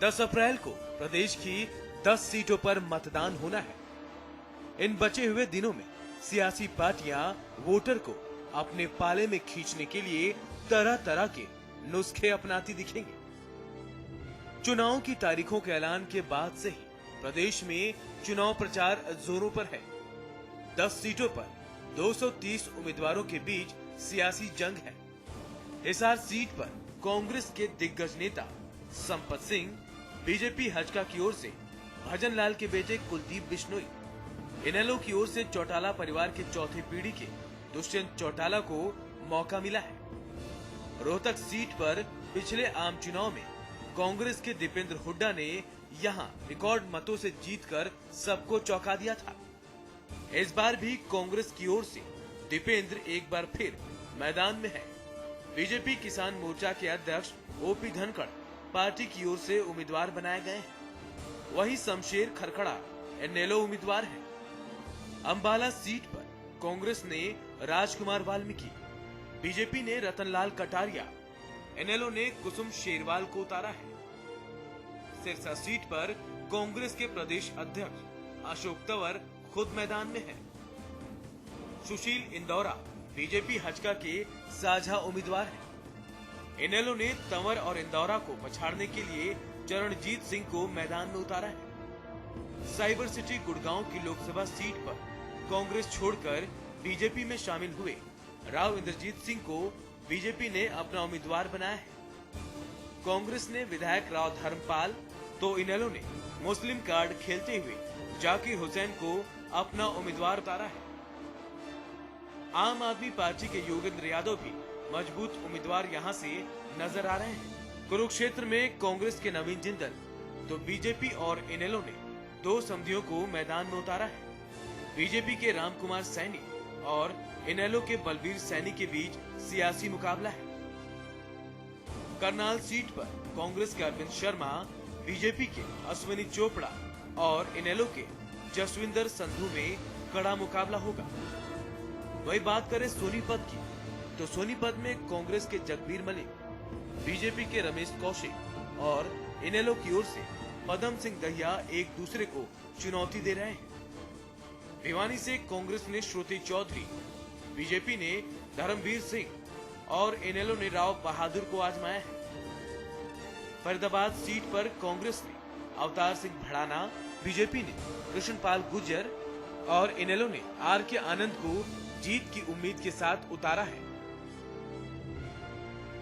10 अप्रैल को प्रदेश की 10 सीटों पर मतदान होना है। इन बचे हुए दिनों में सियासी पार्टियां वोटर को अपने पाले में खींचने के लिए तरह तरह के नुस्खे अपनाती दिखेंगे। चुनाव की तारीखों के ऐलान के बाद से ही प्रदेश में चुनाव प्रचार जोरों पर है। 10 सीटों पर 230 उम्मीदवारों के बीच सियासी जंग है। हिसार सीट पर कांग्रेस के दिग्गज नेता संपत सिंह, बीजेपी हजका की ओर से भजन लाल के बेटे कुलदीप बिश्नोई, इनेलो की ओर से चौटाला परिवार के चौथे पीढ़ी के दुष्यंत चौटाला को मौका मिला है। रोहतक सीट पर पिछले आम चुनाव में कांग्रेस के दीपेंद्र हुड्डा ने यहां रिकॉर्ड मतों से जीतकर सबको चौंका दिया था। इस बार भी कांग्रेस की ओर से दीपेंद्र एक बार फिर मैदान में है। बीजेपी किसान मोर्चा के अध्यक्ष ओपी धनखड़ पार्टी की ओर से उम्मीदवार बनाए गए हैं। वहीं शमशेर खरखड़ा इनेलो उम्मीदवार है। अंबाला सीट पर कांग्रेस ने राजकुमार वाल्मीकि, बीजेपी ने रतनलाल कटारिया, इनेलो ने कुसुम शेरवाल को उतारा है। सिरसा सीट पर कांग्रेस के प्रदेश अध्यक्ष अशोक तंवर खुद मैदान में है। सुशील इंदौरा बीजेपी हजका के साझा उम्मीदवार हैं। इनेलो ने तंवर और इंदौरा को पछाड़ने के लिए चरणजीत सिंह को मैदान में उतारा है। साइबर सिटी गुड़गांव की लोकसभा सीट पर कांग्रेस छोड़कर बीजेपी में शामिल हुए राव इंद्रजीत सिंह को बीजेपी ने अपना उम्मीदवार बनाया है। कांग्रेस ने विधायक राव धर्मपाल तो इनेलो ने मुस्लिम कार्ड खेलते हुए जाकिर हुसैन को अपना उम्मीदवार उतारा है। आम आदमी पार्टी के योगेंद्र यादव भी मजबूत उम्मीदवार यहां से नजर आ रहे हैं। कुरुक्षेत्र में कांग्रेस के नवीन जिंदल तो बीजेपी और इनेलो ने 2 समधियों को मैदान में उतारा है। बीजेपी के रामकुमार सैनी और इनेलो के बलबीर सैनी के बीच सियासी मुकाबला है। करनाल सीट पर कांग्रेस के अरविंद शर्मा, बीजेपी के अश्विनी चोपड़ा और इनेलो के जसविंदर संधू में कड़ा मुकाबला होगा। वही बात करें सोनीपत की, तो सोनीपत में कांग्रेस के जगबीर मलिक, बीजेपी के रमेश कौशिक और इनेलो की ओर से पदम सिंह दहिया एक दूसरे को चुनौती दे रहे हैं। भिवानी से कांग्रेस ने श्रुति चौधरी, बीजेपी ने धर्मवीर सिंह और इनेलो ने राव बहादुर को आजमाया है। फरीदाबाद सीट पर कांग्रेस ने अवतार सिंह भड़ाना, बीजेपी ने कृष्णपाल गुर्जर और इनेलो ने आर के आनंद को जीत की उम्मीद के साथ उतारा है।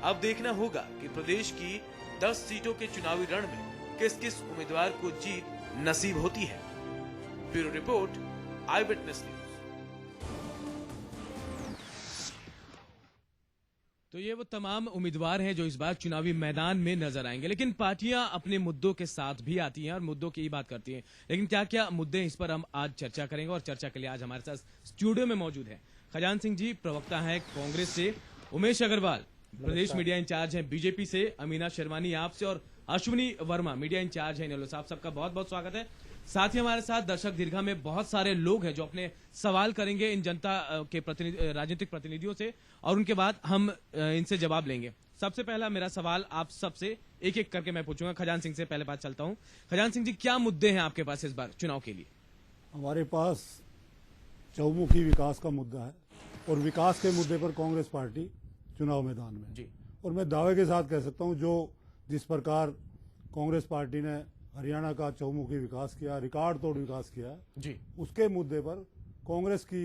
अब देखना होगा कि प्रदेश की 10 सीटों के चुनावी रण में किस किस उम्मीदवार को जीत नसीब होती है। ब्यूरो रिपोर्ट, आई विटनेस न्यूज। तो ये वो तमाम उम्मीदवार हैं जो इस बार चुनावी मैदान में नजर आएंगे, लेकिन पार्टियां अपने मुद्दों के साथ भी आती हैं और मुद्दों की ही बात करती हैं। लेकिन क्या क्या मुद्दे हैं, इस पर हम आज चर्चा करेंगे और चर्चा के लिए आज हमारे साथ स्टूडियो में मौजूद है खजान सिंह जी, प्रवक्ता हैं कांग्रेस से, उमेश अग्रवाल प्रदेश मीडिया इंचार्ज हैं बीजेपी से, अमीना शेरवानी आप से और अश्विनी वर्मा मीडिया इंचार्ज हैं इनेलो साहब। सबका बहुत बहुत स्वागत है। साथ ही हमारे साथ दर्शक दीर्घा में बहुत सारे लोग हैं जो अपने सवाल करेंगे इन जनता के राजनीतिक प्रतिनिधियों से और उनके बाद हम इनसे जवाब लेंगे। सबसे पहला मेरा सवाल आप सबसे एक एक करके मैं पूछूंगा। खजान सिंह से पहले बात चलता हूं। खजान सिंह जी, क्या मुद्दे हैं आपके पास इस बार चुनाव के लिए? हमारे पास चौमुखी विकास का मुद्दा है और विकास के मुद्दे पर कांग्रेस पार्टी चुनाव मैदान में जी। और मैं दावे के साथ कह सकता हूं, जो जिस प्रकार कांग्रेस पार्टी ने हरियाणा का चौमुखी विकास किया, रिकॉर्ड तोड़ विकास किया जी, उसके मुद्दे पर कांग्रेस की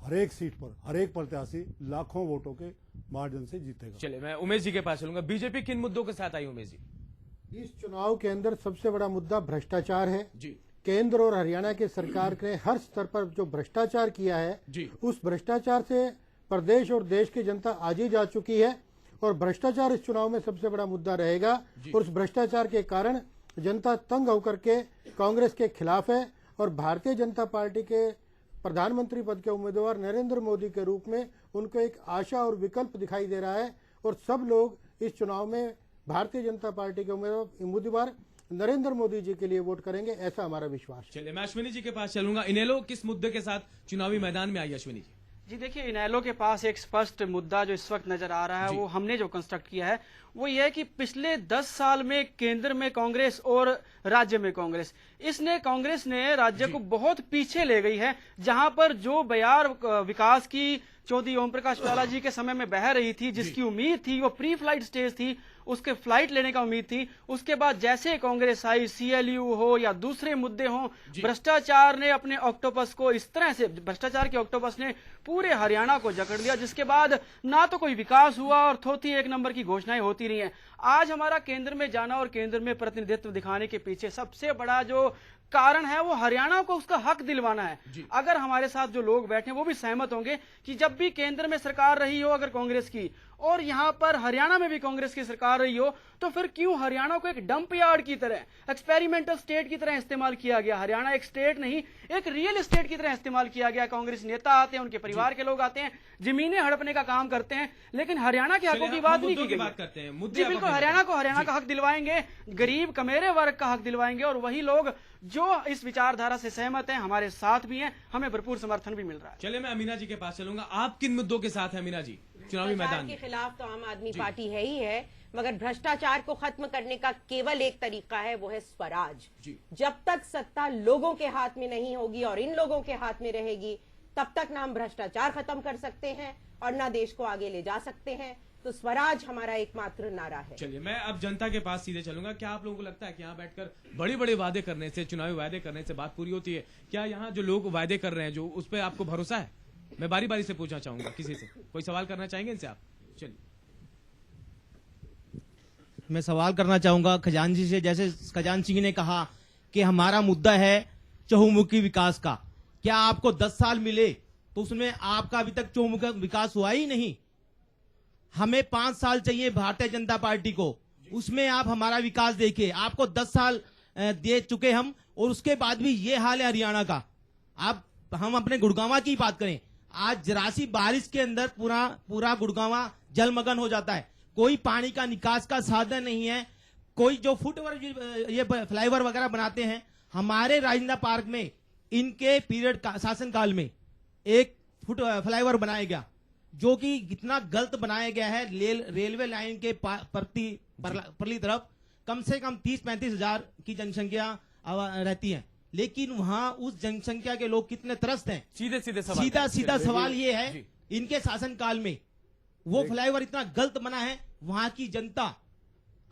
हरेक सीट पर हरेक प्रत्याशी लाखों वोटों के मार्जिन से जीतेगा। चलिए, मैं उमेश जी के पास चलूंगा। बीजेपी किन मुद्दों के साथ आई उमेश जी? इस चुनाव के अंदर सबसे बड़ा मुद्दा भ्रष्टाचार है जी। केंद्र और हरियाणा की सरकार ने हर स्तर पर जो भ्रष्टाचार किया है जी, उस भ्रष्टाचार से प्रदेश और देश की जनता आज ही जा चुकी है और भ्रष्टाचार इस चुनाव में सबसे बड़ा मुद्दा रहेगा। और उस भ्रष्टाचार के कारण जनता तंग होकर के कांग्रेस के खिलाफ है और भारतीय जनता पार्टी के प्रधानमंत्री पद के उम्मीदवार नरेंद्र मोदी के रूप में उनको एक आशा और विकल्प दिखाई दे रहा है और सब लोग इस चुनाव में भारतीय जनता पार्टी के उम्मीदवार नरेंद्र मोदी जी के लिए वोट करेंगे, ऐसा हमारा विश्वास है। चलिए, मैं अश्विनी जी के पास चलूंगा। इनेलो किस मुद्दे के साथ चुनावी मैदान में आई? अश्विनी जी, जी देखिए, इनेलो के पास एक स्पष्ट मुद्दा जो इस वक्त नजर आ रहा है, वो हमने जो कंस्ट्रक्ट किया है वो ये है कि पिछले 10 साल में केंद्र में कांग्रेस और राज्य में कांग्रेस, कांग्रेस ने राज्य को बहुत पीछे ले गई है। जहां पर जो बयार विकास की चौधरी ओम प्रकाश चावला जी के समय में बह रही थी, जिसकी उम्मीद थी, वो प्री फ्लाइट स्टेज थी, उसके फ्लाइट लेने का उम्मीद थी। उसके बाद जैसे कांग्रेस आई, सीएलयू हो या दूसरे मुद्दे हो, भ्रष्टाचार ने अपने ऑक्टोपस को इस तरह से, भ्रष्टाचार के ऑक्टोपस ने पूरे हरियाणा को जकड़ लिया, जिसके बाद ना तो कोई विकास हुआ और थोथी एक नंबर की घोषणाएं होती रही हैं। आज हमारा केंद्र में जाना और केंद्र में प्रतिनिधित्व दिखाने के पीछे सबसे बड़ा जो कारण है वो हरियाणा को उसका हक दिलवाना है। अगर हमारे साथ जो लोग बैठे हैं वो भी सहमत होंगे कि जब भी केंद्र में सरकार रही हो अगर कांग्रेस की, और यहां पर हरियाणा में भी कांग्रेस की सरकार रही हो, तो फिर क्यों हरियाणा को एक डंप यार्ड की तरह, एक्सपेरिमेंटल स्टेट की तरह इस्तेमाल किया गया। हरियाणा एक स्टेट नहीं, एक रियल एस्टेट की तरह इस्तेमाल किया गया। कांग्रेस नेता आते हैं, उनके परिवार के लोग आते हैं, जमीनें हड़पने का काम करते हैं, लेकिन हरियाणा के हकों की बात नहीं की गई। जी बिल्कुल, हरियाणा को हरियाणा का हक दिलवाएंगे, गरीब कमेरे वर्ग का हक दिलवाएंगे, और वही लोग जो इस विचारधारा से सहमत हैं हमारे साथ भी हैं, हमें भरपूर समर्थन भी मिल रहा है। चलिए मैं अमीना जी के पास चलूंगा। आप किन मुद्दों के साथ हैं अमीना जी चुनावी मैदान के खिलाफ? तो आम आदमी पार्टी है ही है, मगर भ्रष्टाचार को खत्म करने का केवल एक तरीका है, वो है स्वराज। जब तक सत्ता लोगों के हाथ में नहीं होगी और इन लोगों के हाथ में रहेगी, तब तक ना हम भ्रष्टाचार खत्म कर सकते हैं और ना देश को आगे ले जा सकते हैं। तो स्वराज हमारा एकमात्र नारा है। चलिए मैं अब जनता के पास सीधे चलूंगा। क्या आप लोगों को लगता है कि यहाँ बैठकर बड़े बड़े वादे करने से, चुनावी वादे करने से बात पूरी होती है? क्या यहाँ जो लोग वादे कर रहे हैं, जो उस पर आपको भरोसा है? मैं बारी बारी से पूछना चाहूंगा, किसी से कोई सवाल करना चाहेंगे इनसे आप? चलिए मैं सवाल करना चाहूंगा खजानजी से। जैसे खजान सिंह ने कहा कि हमारा मुद्दा है चहुमुखी विकास का, क्या आपको 10 साल मिले तो उसमें आपका अभी तक चहुमुखी विकास हुआ ही नहीं? हमें 5 साल चाहिए भारतीय जनता पार्टी को, उसमें आप हमारा विकास देखिए। आपको 10 साल दे चुके हम, और उसके बाद भी ये हाल है हरियाणा का। आप हम अपने गुड़गांव की बात करें, आज जरासी बारिश के अंदर पूरा गुड़गांव जलमग्न हो जाता है। कोई पानी का निकास का साधन नहीं है। कोई जो फुटओवर, ये फ्लाईओवर वगैरह बनाते हैं, हमारे राजेंद्र पार्क में इनके पीरियड शासनकाल में एक फ्लाईओवर बनाया गया, जो कि इतना गलत बनाया गया है। रेलवे लाइन के परली तरफ कम से कम 30-35 हजार की जनसंख्या रहती है, लेकिन वहां उस जनसंख्या के लोग कितने त्रस्त हैं। सीधा सवाल ये है, इनके शासनकाल में वो फ्लाईओवर इतना गलत बना है। वहां की जनता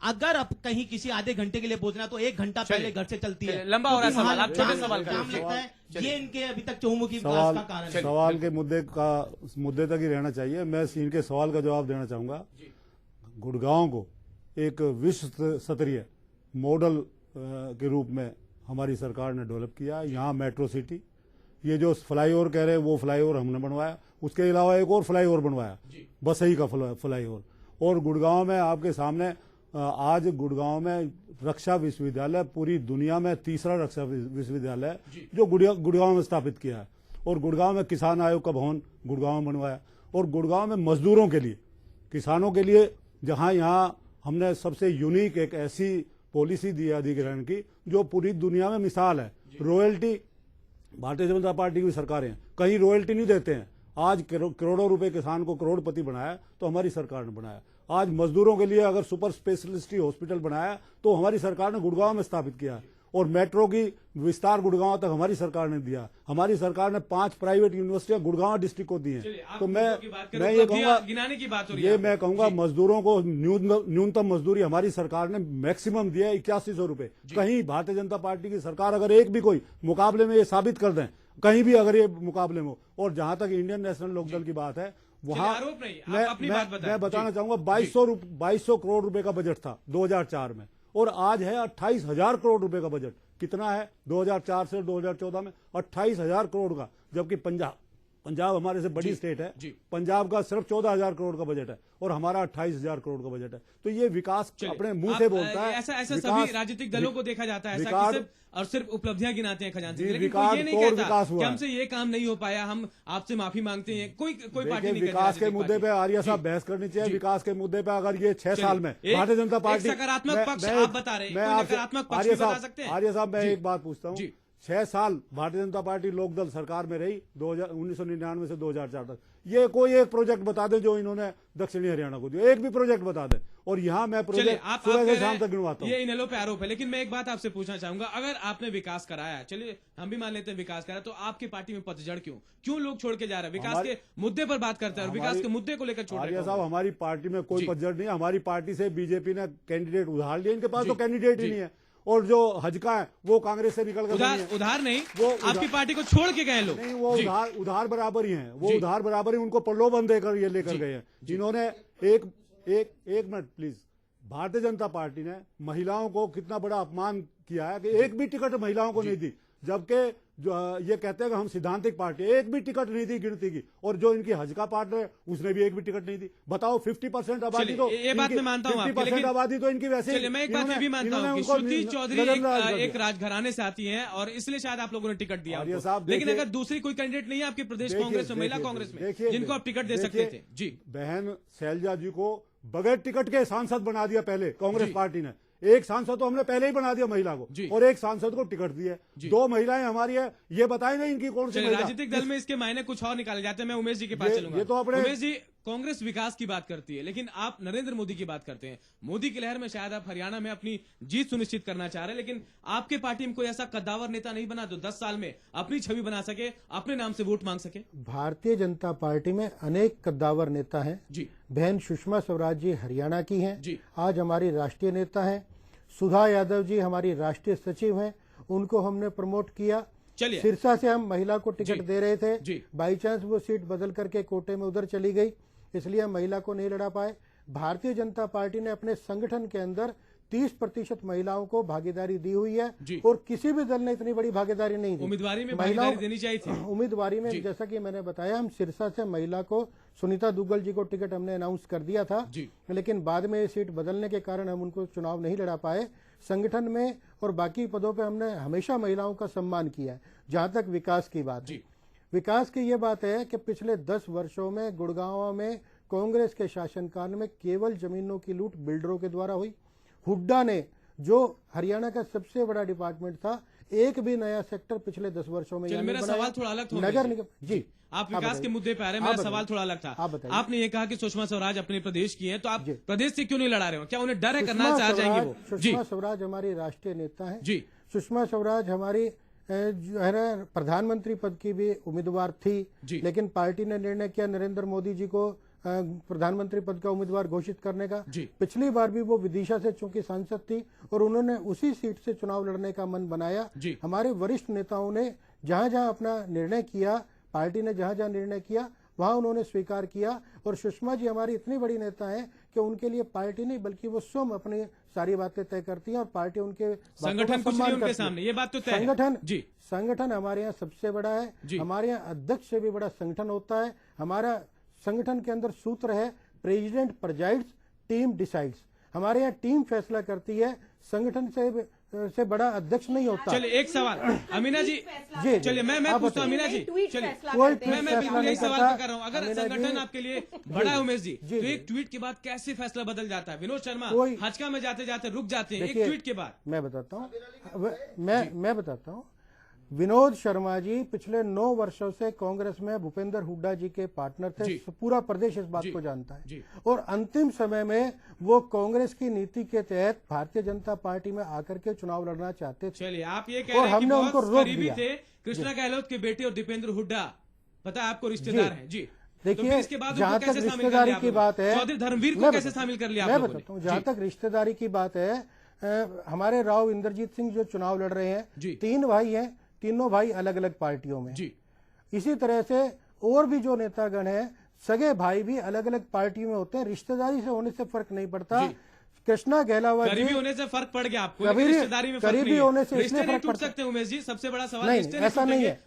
अगर अब कहीं किसी आधे घंटे के लिए पहुंचना तो 1 घंटा पहले घर से चलती है। लंबा हो रहा है सवाल, आप छोटे सवाल लगता है ये इनके अभी तक चहुमुखी विकास का कारण है। सवाल के मुद्दे तक ही रहना चाहिए। मैं इनके सवाल का जवाब देना चाहूंगा। गुड़गांव को एक विश्व स्तरीय मॉडल के रूप में हमारी सरकार ने डेवलप किया। यहाँ मेट्रो सिटी, ये जो फ्लाईओवर कह रहे हैं वो फ्लाईओवर हमने बनवाया, उसके अलावा एक और फ्लाईओवर बनवाया, बसई का फ्लाईओवर। और गुड़गांव में आपके सामने आज गुड़गांव में रक्षा विश्वविद्यालय पूरी दुनिया में तीसरा रक्षा विश्वविद्यालय जो गुड़गांव में स्थापित किया है। और गुड़गांव में किसान आयोग का भवन गुड़गांव में बनवाया। और गुड़गांव में मजदूरों के लिए, किसानों के लिए, जहां यहाँ हमने सबसे यूनिक एक ऐसी पॉलिसी दी अधिग्रहण की जो पूरी दुनिया में मिसाल है। रॉयल्टी, भारतीय जनता पार्टी की सरकारें कहीं रॉयल्टी नहीं देते हैं। आज करोड़ों रुपए किसान को करोड़पति बनाया तो हमारी सरकार ने बनाया। आज मजदूरों के लिए अगर सुपर स्पेशलिस्ट हॉस्पिटल बनाया तो हमारी सरकार ने गुड़गांव में स्थापित किया। और मेट्रो की विस्तार गुड़गांव तक हमारी सरकार ने दिया। हमारी सरकार ने 5 प्राइवेट यूनिवर्सिटियां गुड़गांव डिस्ट्रिक्ट को दी हैं। तो मैं ये कहूंगा, गिनाने की बात हो रही है, मैं कहूंगा मजदूरों को न्यूनतम मजदूरी हमारी सरकार ने मैक्सिमम दिया है 8100 रुपए। कहीं भारतीय जनता पार्टी की सरकार अगर एक भी कोई मुकाबले में ये साबित कर दें, कहीं भी अगर ये मुकाबले में हो। और जहां तक इंडियन नेशनल लोकदल की बात है, वहां मैं बताना चाहूंगा 2200 करोड़ रुपए का बजट था 2004 में, और आज है 28,000 करोड़ रुपए का बजट। कितना है 2004 से 2014 में? 28,000 करोड़ का। जबकि पंजाब हमारे से बड़ी स्टेट है, पंजाब का सिर्फ 14,000 करोड़ का बजट है और हमारा 28,000 करोड़ का बजट है। तो ये विकास अपने मुंह से बोलता है। ऐसा सभी राजनीतिक दलों को देखा जाता है ऐसा कि और सिर्फ उपलब्धियां गिनाते हैं खजांची, लेकिन विकास, ये नहीं कहता कि हमसे ये काम नहीं हो पाया, हम आपसे माफी मांगते हैं। कोई पार्टी नहीं। विकास के मुद्दे पे आर्य साहब बहस करनी चाहिए। विकास के मुद्दे पे अगर ये 6 साल में भारतीय जनता पार्टी, सकारात्मक पक्ष आप बता रहे हैं, नकारात्मक पक्ष भी बता सकते हैं। आर्य साहब मैं एक बात पूछता हूँ, 6 साल भारतीय जनता पार्टी लोकदल सरकार में रही 1999 से 2004 तक। ये कोई एक प्रोजेक्ट बता दें जो इन्होंने दक्षिणी हरियाणा को दिया, एक भी प्रोजेक्ट बता दें। और यहाँ मैं प्रोजेक्ट सुबह से शाम तक गिनवाता हूँ। ये इनेलो पे आरोप है, लेकिन मैं एक बात आपसे पूछना चाहूंगा, अगर आपने विकास कराया, चलिए हम भी मान लेते हैं विकास कराया, तो आपकी पार्टी में पतझड़ क्यों लोग छोड़ के जा रहे हैं? विकास के मुद्दे पर बात करते हैं और विकास के मुद्दे को लेकर छोड़ रहे हैं। साहब, हमारी पार्टी में कोई पतझड़ नहीं है। हमारी पार्टी से बीजेपी ने कैंडिडेट उधार लिया, इनके पास तो कैंडिडेट ही नहीं है। और जो हजका है वो कांग्रेस से निकल कर उधार नहीं, वो आपकी पार्टी को छोड़ के गए लोग नहीं, वो उधार बराबर ही हैं। वो उधार बराबर ही उनको प्रलोभन देकर ये लेकर गए हैं। जिन्होंने एक minute please, Bharatiya Janata party ने महिलाओं को कितना बड़ा अपमान किया है कि एक भी टिकट महिलाओं को नहीं दी, जबकि जो ये कहते हैं कि हम सिद्धांतिक पार्टी, एक भी टिकट नहीं दी गिनती की। और जो इनकी हजका पार्टनर है उसने भी एक भी टिकट नहीं दी। बताओ 50% आबादी तो ये बात मैं मानता हूं, 50% आबादी तो इनकी वैसे। चलिए मैं एक बात भी मानता हूं कि श्रुति चौधरी एक राजघराने से आती हैं और इसलिए शायद आप लोगों ने टिकट दिया, लेकिन अगर दूसरी कोई कैंडिडेट नहीं है आपके प्रदेश कांग्रेस में, महिला कांग्रेस में, जिनको आप टिकट दे सकते थे। जी, बहन शैलजा जी को बगैर टिकट के सांसद बना दिया पहले कांग्रेस पार्टी ने। एक सांसद तो हमने पहले ही बना दिया महिला को, और एक सांसद को टिकट दिया। 2 महिलाएं हमारी है, ये बताएं ना इनकी कौन सी महिला। राजनीतिक दल में इसके मायने कुछ और निकाले जाते हैं। मैं उमेश जी के पास चलूंगा। ये तो अपने उमेश जी, कांग्रेस विकास की बात करती है, लेकिन आप नरेंद्र मोदी की बात करते हैं। मोदी की लहर में शायद आप हरियाणा में अपनी जीत सुनिश्चित करना चाह रहे हैं, लेकिन आपके पार्टी में कोई ऐसा कद्दावर नेता नहीं बना जो 10 साल में अपनी छवि बना सके, अपने नाम से वोट मांग सके? भारतीय जनता पार्टी में अनेक कद्दावर नेता हैं जी। बहन सुषमा स्वराज जी हरियाणा की हैं जी, आज हमारी राष्ट्रीय नेता हैं। सुधा यादव जी हमारी राष्ट्रीय सचिव हैं, उनको हमने प्रमोट किया। सिरसा से हम महिला को टिकट दे रहे थे, बाई चांस वो सीट बदल करके कोटे में उधर चली गई, इसलिए हम महिला को नहीं लड़ा पाए। भारतीय जनता पार्टी ने अपने संगठन के अंदर 30% महिलाओं को भागीदारी दी हुई है, और किसी भी दल ने इतनी बड़ी भागीदारी नहीं दी। उम्मीदवारी में भागीदारी देनी चाहिए थी। उम्मीदवारी में जैसा कि मैंने बताया, हम सिरसा से महिला को सुनीता दुग्गल जी को टिकट हमने अनाउंस कर दिया था, लेकिन बाद में ये सीट बदलने के कारण हम उनको चुनाव नहीं लड़ा पाए। संगठन में और बाकी पदों पे हमने हमेशा महिलाओं का सम्मान किया है। जहां तक विकास की बात है, विकास की ये बात है कि पिछले 10 वर्षों में गुड़गांव में कांग्रेस के शासनकाल में केवल जमीनों की लूट बिल्डरों के द्वारा हुई। हुड्डा ने, जो हरियाणा का सबसे बड़ा डिपार्टमेंट था, एक भी नया सेक्टर पिछले 10 वर्षों में मेरा सवाल थोड़ा अलग था। नगर निगम जी, आप विकास के मुद्दे पे आ रहे हैं, मेरा सवाल थोड़ा अलग था। आपने ये कहा कि सुषमा स्वराज अपने प्रदेश की हैं, तो आप प्रदेश से क्यों नहीं लड़ा रहे हो? क्या उन्हें डर है, करना चाह जाएंगे वो? सुषमा स्वराज हमारी राष्ट्रीय नेता है जी। सुषमा स्वराज हमारी जो है ना प्रधानमंत्री पद की भी उम्मीदवार थी, लेकिन पार्टी ने निर्णय किया नरेंद्र मोदी जी को प्रधानमंत्री पद का उम्मीदवार घोषित करने का। पिछली बार भी वो विदिशा से चूंकि सांसद थी और उन्होंने उसी सीट से चुनाव लड़ने का मन बनाया। हमारे वरिष्ठ नेताओं ने जहां जहां अपना निर्णय किया, पार्टी ने जहां जहां निर्णय किया, वहां उन्होंने स्वीकार किया। और सुषमा जी हमारी इतनी बड़ी नेता है कि उनके लिए पार्टी नहीं बल्कि वो स्वयं अपनी सारी बातें तय करती हैं, और पार्टी उनके संगठन कुछ नहीं उनके सामने, ये बात तो तय है। संगठन हमारे यहाँ सबसे बड़ा है। हमारे यहाँ अध्यक्ष से भी बड़ा संगठन होता है। हमारा संगठन के अंदर सूत्र है, प्रेसिडेंट प्रेजाइड्स, टीम डिसाइड्स। हमारे यहाँ टीम फैसला करती है, संगठन से बड़ा अध्यक्ष नहीं होता। चलिए एक सवाल अमीना जी, चलिए मैं पूछता हूँ अमीना जी, चलिए मैं बिल्कुल यही सवाल कर रहा हूँ। अगर संगठन आपके लिए बड़ा है उमेश जी, तो एक ट्वीट के बाद कैसे फैसला बदल जाता है? विनोद शर्मा हजका में जाते जाते रुक जाते हैं एक ट्वीट के बाद। मैं बताता हूँ, विनोद शर्मा जी पिछले 9 वर्षों से कांग्रेस में भूपेंद्र हुड्डा जी के पार्टनर थे। पूरा प्रदेश इस बात को जानता है। और अंतिम समय में वो कांग्रेस की नीति के तहत भारतीय जनता पार्टी में आकर के चुनाव लड़ना चाहते थे। चलिए आप ये कह रहे हैं कि बहुत करीबी थे कृष्णा गहलोत के बेटे और दीपेंद्र हुड्डा, पता है आपको, रिश्तेदार हैं जी। देखिए, जहाँ तक रिश्तेदारी की बात है, चौधरी धर्मवीर को कैसे शामिल कर लिया? मैं बताता हूँ, जहाँ तक रिश्तेदारी की बात है, हमारे राव इंद्रजीत सिंह जो चुनाव लड़ रहे हैं, 3 भाई हैं, तीनों भाई अलग अलग पार्टियों में जी। इसी तरह से और भी जो नेतागण हैं, सगे भाई भी अलग अलग पार्टियों में होते हैं। रिश्तेदारी से होने से फर्क नहीं पड़ता। कृष्णा गहलोत करीबी होने से फर्क पड़ गया आपको, रिश्तेदारी में करीबी होने से इसलिए फर्क पड़ सकते हैं उमेश जी? सबसे बड़ा सवाल नहीं, ऐसा नहीं है।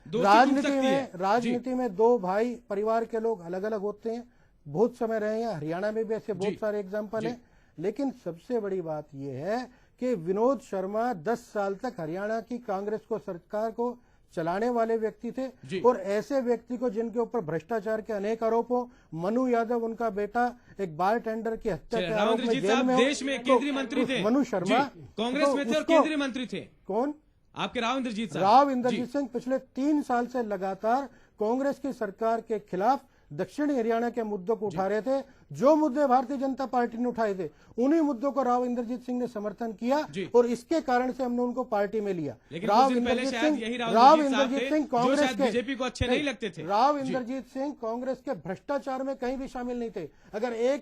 राजनीति में 2 भाई परिवार के लोग अलग अलग होते हैं, बहुत समय रहे हैं। हरियाणा में भी ऐसे बहुत सारे एग्जाम्पल हैं। लेकिन सबसे बड़ी बात यह है कि विनोद शर्मा 10 साल तक हरियाणा की कांग्रेस को, सरकार को चलाने वाले व्यक्ति थे, और ऐसे व्यक्ति को जिनके ऊपर भ्रष्टाचार के अनेक आरोप हो। मनु यादव, उनका बेटा, एक बार टेंडर की हत्या के आरोप में जेल में, देश में केंद्रीय मंत्री थे। मनु शर्मा कांग्रेस में थे और केंद्रीय मंत्री थे। कौन? आपके राव इंद्रजीत साहब। राव इंद्रजीत सिंह पिछले 3 साल से लगातार कांग्रेस की सरकार के खिलाफ दक्षिणी हरियाणा के मुद्दों को उठा रहे थे। जो मुद्दे भारतीय जनता पार्टी ने उठाए थे उन्हीं मुद्दों को राव इंद्रजीत सिंह ने समर्थन किया और इसके कारण से हमने उनको पार्टी में लिया। राव इंद्रजीत सिंह कांग्रेस के बीजेपी को अच्छे नहीं लगते थे। राव इंद्रजीत सिंह कांग्रेस के भ्रष्टाचार में कहीं भी शामिल नहीं थे। अगर एक